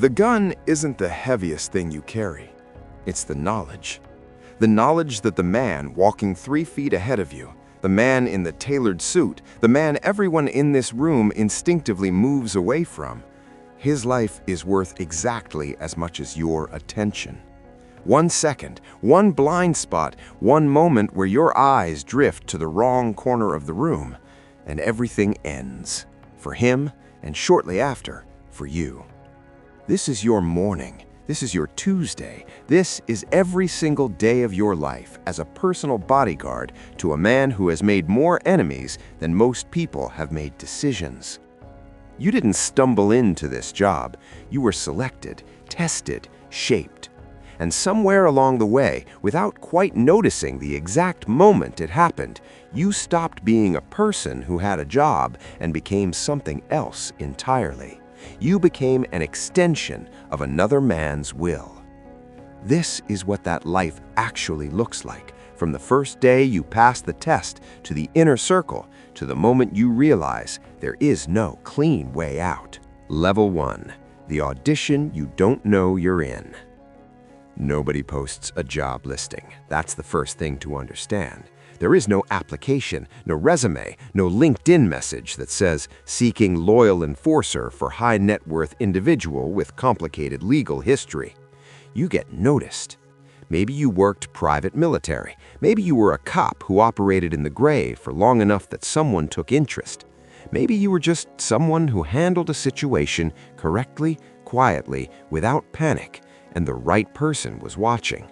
The gun isn't the heaviest thing you carry. It's the knowledge. The knowledge that the man walking 3 feet ahead of you, the man in the tailored suit, the man everyone in this room instinctively moves away from, his life is worth exactly as much as your attention. 1 second, one blind spot, one moment where your eyes drift to the wrong corner of the room, and everything ends. For him, and shortly after, for you. This is your morning. This is your Tuesday. This is every single day of your life as a personal bodyguard to a man who has made more enemies than most people have made decisions. You didn't stumble into this job. You were selected, tested, shaped. And somewhere along the way, without quite noticing the exact moment it happened, you stopped being a person who had a job and became something else entirely. You became an extension of another man's will. This is what that life actually looks like, from the first day you pass the test to the inner circle, to the moment you realize there is no clean way out. Level 1, the audition you don't know you're in. Nobody posts a job listing. That's the first thing to understand. There is no application, no resume, no LinkedIn message that says seeking loyal enforcer for high net worth individual with complicated legal history. You get noticed. Maybe you worked private military. Maybe you were a cop who operated in the gray for long enough that someone took interest. Maybe you were just someone who handled a situation correctly, quietly, without panic, and the right person was watching.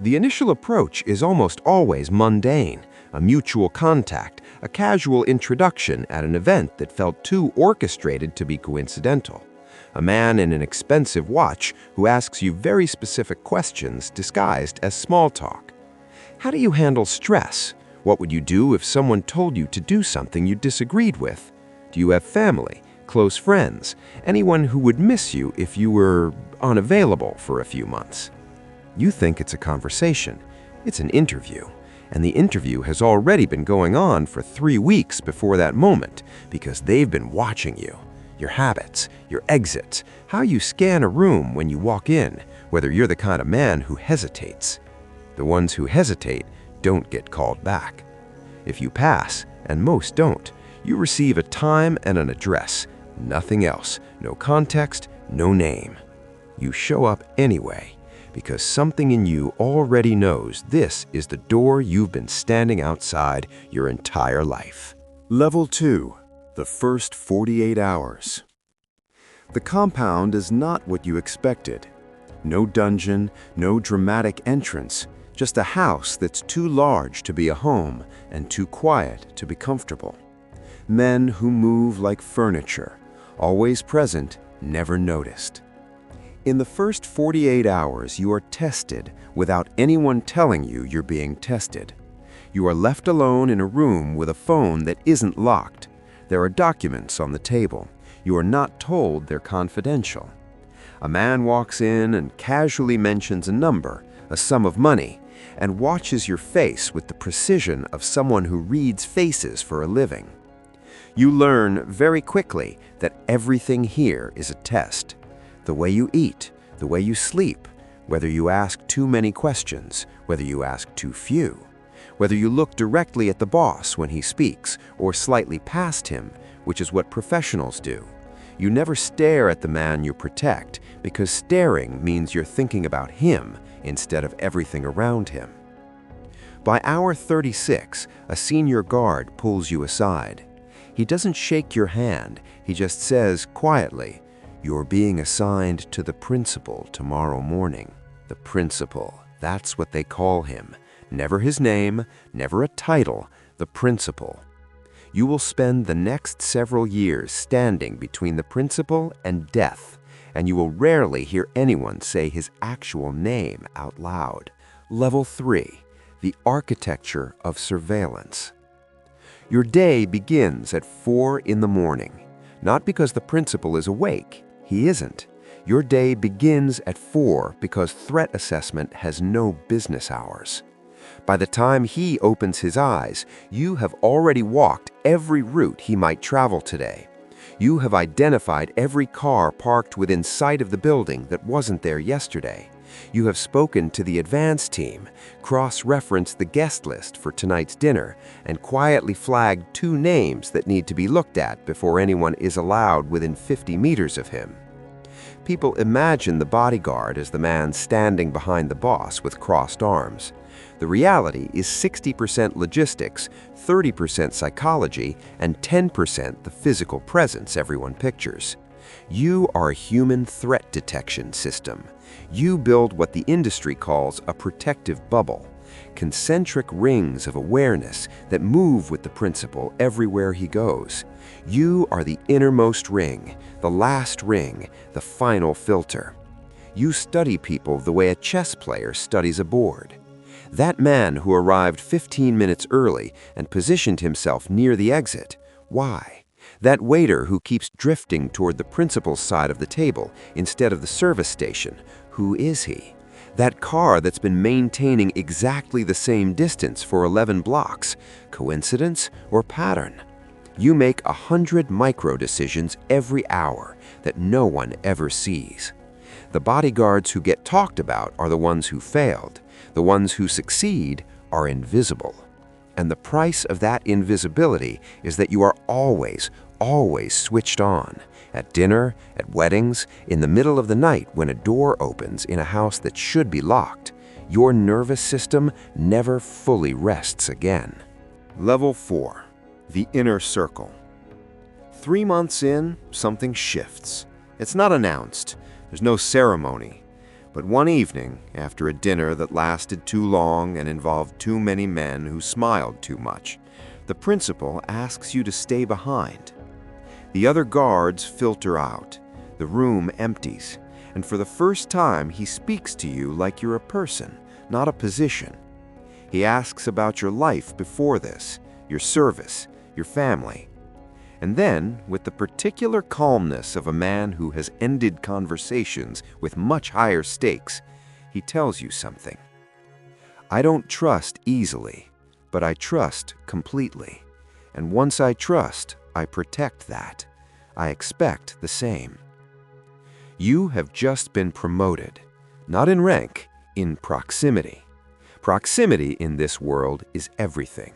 The initial approach is almost always mundane, a mutual contact, a casual introduction at an event that felt too orchestrated to be coincidental. A man in an expensive watch who asks you very specific questions disguised as small talk. How do you handle stress? What would you do if someone told you to do something you disagreed with? Do you have family, close friends, anyone who would miss you if you were unavailable for a few months? You think it's a conversation. It's an interview. And the interview has already been going on for 3 weeks before that moment because they've been watching you. Your habits, your exits, how you scan a room when you walk in, whether you're the kind of man who hesitates. The ones who hesitate don't get called back. If you pass, and most don't, you receive a time and an address, nothing else, no context, no name. You show up anyway, because something in you already knows this is the door you've been standing outside your entire life. Level 2, the first 48 hours. The compound is not what you expected. No dungeon, no dramatic entrance, just a house that's too large to be a home and too quiet to be comfortable. Men who move like furniture, always present, never noticed. In the first 48 hours, you are tested without anyone telling you you're being tested. You are left alone in a room with a phone that isn't locked. There are documents on the table. You are not told they're confidential. A man walks in and casually mentions a number, a sum of money, and watches your face with the precision of someone who reads faces for a living. You learn very quickly that everything here is a test. The way you eat, the way you sleep, whether you ask too many questions, whether you ask too few, whether you look directly at the boss when he speaks or slightly past him, which is what professionals do. You never stare at the man you protect because staring means you're thinking about him instead of everything around him. By hour 36, a senior guard pulls you aside. He doesn't shake your hand, he just says quietly, "You're being assigned to the principal tomorrow morning." The principal, that's what they call him. Never his name, never a title, the principal. You will spend the next several years standing between the principal and death, and you will rarely hear anyone say his actual name out loud. Level 3, the architecture of surveillance. Your day begins at 4 in the morning, not because the principal is awake. He isn't. Your day begins at 4 because threat assessment has no business hours. By the time he opens his eyes, you have already walked every route he might travel today. You have identified every car parked within sight of the building that wasn't there yesterday. You have spoken to the advance team, cross-referenced the guest list for tonight's dinner, and quietly flagged 2 names that need to be looked at before anyone is allowed within 50 meters of him. People imagine the bodyguard as the man standing behind the boss with crossed arms. The reality is 60% logistics, 30% psychology, and 10% the physical presence everyone pictures. You are a human threat detection system. You build what the industry calls a protective bubble, concentric rings of awareness that move with the principal everywhere he goes. You are the innermost ring, the last ring, the final filter. You study people the way a chess player studies a board. That man who arrived 15 minutes early and positioned himself near the exit, why? That waiter who keeps drifting toward the principal's side of the table instead of the service station, who is he? That car that's been maintaining exactly the same distance for 11 blocks, coincidence or pattern? You make 100 micro-decisions every hour that no one ever sees. The bodyguards who get talked about are the ones who failed. The ones who succeed are invisible. And the price of that invisibility is that you are always switched on. At dinner, at weddings, in the middle of the night when a door opens in a house that should be locked, your nervous system never fully rests again. Level 4. The inner circle. 3 months in, something shifts. It's not announced. There's no ceremony. But one evening, after a dinner that lasted too long and involved too many men who smiled too much, the principal asks you to stay behind. The other guards filter out. The room empties. And for the first time, he speaks to you like you're a person, not a position. He asks about your life before this, your service, your family. And then, with the particular calmness of a man who has ended conversations with much higher stakes, he tells you something. I don't trust easily, but I trust completely. And once I trust, I protect that. I expect the same. You have just been promoted, not in rank, in proximity. Proximity in this world is everything.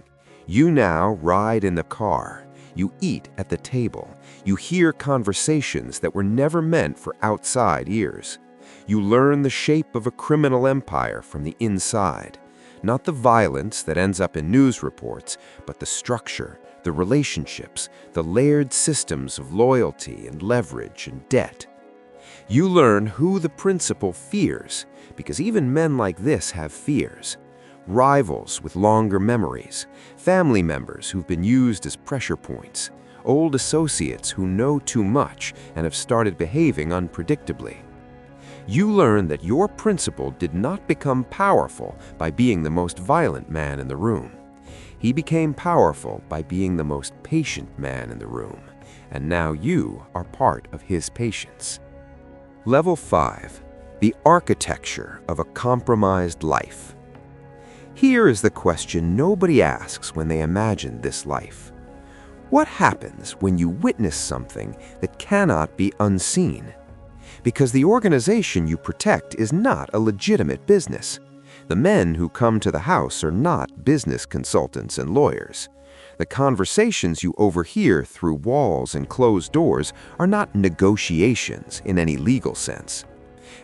You now ride in the car. You eat at the table. You hear conversations that were never meant for outside ears. You learn the shape of a criminal empire from the inside. Not the violence that ends up in news reports, but the structure, the relationships, the layered systems of loyalty and leverage and debt. You learn who the principal fears, because even men like this have fears. Rivals with longer memories, family members who've been used as pressure points, old associates who know too much and have started behaving unpredictably. You learn that your principal did not become powerful by being the most violent man in the room. He became powerful by being the most patient man in the room, and now you are part of his patience. Level 5. The architecture of a compromised life. Here is the question nobody asks when they imagine this life. What happens when you witness something that cannot be unseen? Because the organization you protect is not a legitimate business. The men who come to the house are not business consultants and lawyers. The conversations you overhear through walls and closed doors are not negotiations in any legal sense.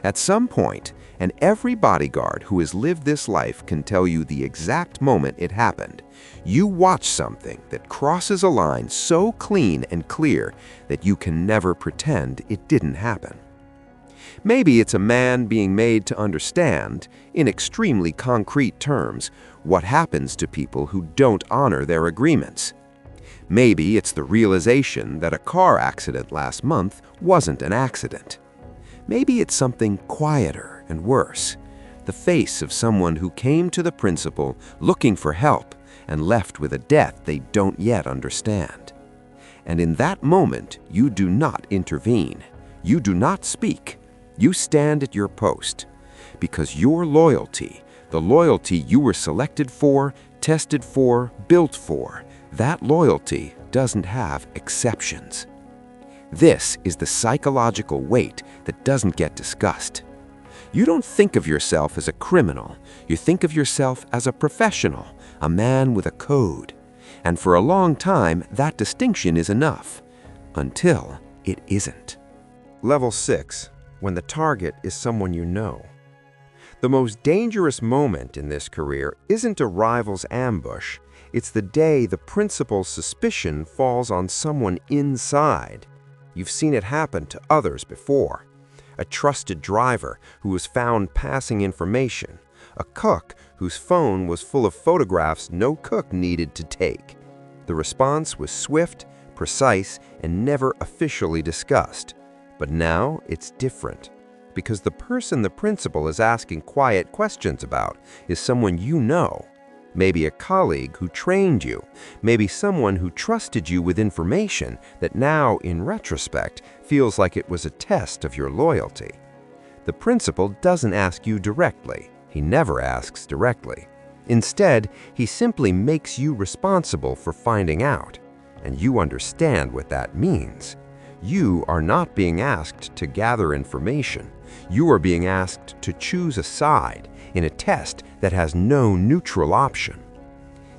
At some point, and every bodyguard who has lived this life can tell you the exact moment it happened, you watch something that crosses a line so clean and clear that you can never pretend it didn't happen. Maybe it's a man being made to understand, in extremely concrete terms, what happens to people who don't honor their agreements. Maybe it's the realization that a car accident last month wasn't an accident. Maybe it's something quieter and worse, the face of someone who came to the principal looking for help and left with a death they don't yet understand. And in that moment, you do not intervene. You do not speak. You stand at your post, because your loyalty, the loyalty you were selected for, tested for, built for, that loyalty doesn't have exceptions. This is the psychological weight that doesn't get discussed. You don't think of yourself as a criminal. You think of yourself as a professional, a man with a code. And for a long time, that distinction is enough. Until it isn't. Level 6. When the target is someone you know. The most dangerous moment in this career isn't a rival's ambush. It's the day the principal's suspicion falls on someone inside. You've seen it happen to others before. A trusted driver who was found passing information. A cook whose phone was full of photographs no cook needed to take. The response was swift, precise, and never officially discussed. But now it's different. Because the person the principal is asking quiet questions about is someone you know. Maybe a colleague who trained you. Maybe someone who trusted you with information that now, in retrospect, feels like it was a test of your loyalty. The principal doesn't ask you directly. He never asks directly. Instead, he simply makes you responsible for finding out. And you understand what that means. You are not being asked to gather information. You are being asked to choose a side in a test that has no neutral option.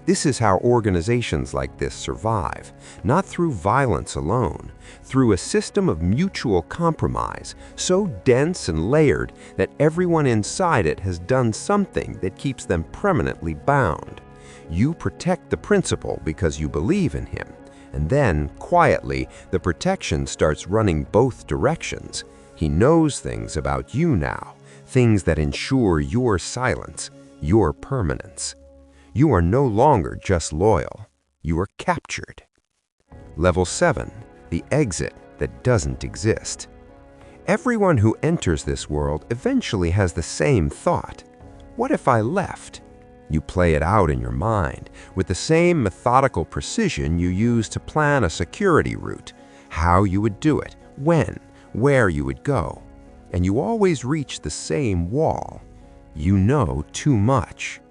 This is how organizations like this survive, not through violence alone, through a system of mutual compromise so dense and layered that everyone inside it has done something that keeps them permanently bound. You protect the principal because you believe in him. And then, quietly, the protection starts running both directions. He knows things about you now, things that ensure your silence, your permanence. You are no longer just loyal. You are captured. Level 7. The exit that doesn't exist. Everyone who enters this world eventually has the same thought. What if I left? You play it out in your mind with the same methodical precision you use to plan a security route, how you would do it, when, where you would go. And you always reach the same wall. You know too much.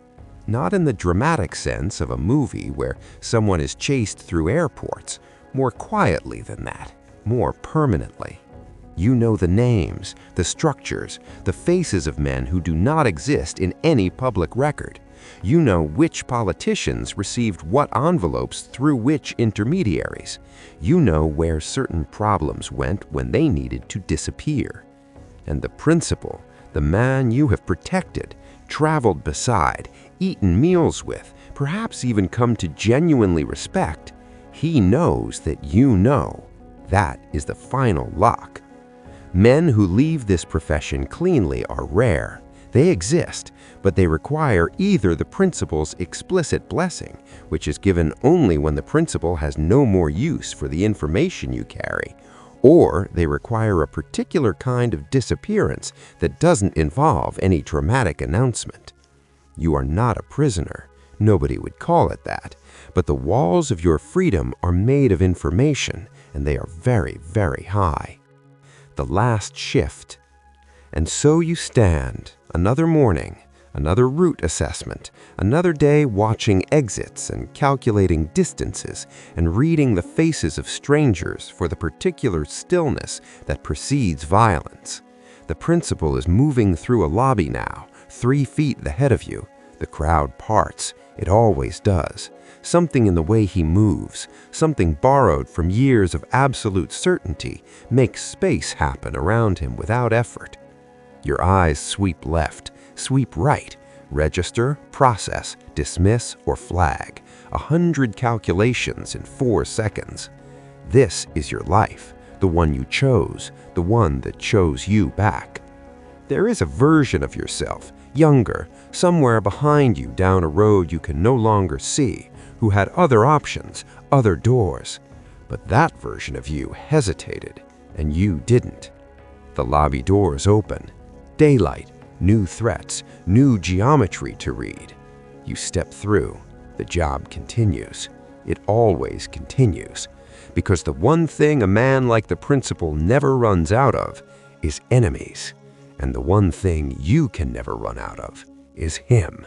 Not in the dramatic sense of a movie where someone is chased through airports, more quietly than that, more permanently. You know the names, the structures, the faces of men who do not exist in any public record. You know which politicians received what envelopes through which intermediaries. You know where certain problems went when they needed to disappear. And the principal, the man you have protected, traveled beside, eaten meals with, perhaps even come to genuinely respect, he knows that you know. That is the final lock. Men who leave this profession cleanly are rare. They exist, but they require either the principal's explicit blessing, which is given only when the principal has no more use for the information you carry, or they require a particular kind of disappearance that doesn't involve any dramatic announcement. You are not a prisoner. Nobody would call it that. But the walls of your freedom are made of information, and they are very, very high. The last shift. And so you stand, another morning, another route assessment, another day watching exits and calculating distances and reading the faces of strangers for the particular stillness that precedes violence. The principal is moving through a lobby now, 3 feet ahead of you. The crowd parts. It always does. Something in the way he moves, something borrowed from years of absolute certainty, makes space happen around him without effort. Your eyes sweep left, sweep right, register, process, dismiss, or flag. 100 calculations in 4 seconds. This is your life, the one you chose, the one that chose you back. There is a version of yourself, younger, somewhere behind you down a road you can no longer see, who had other options, other doors. But that version of you hesitated, and you didn't. The lobby doors open. Daylight, new threats, new geometry to read. You step through. The job continues. It always continues. Because the one thing a man like the principal never runs out of is enemies. And the one thing you can never run out of is him.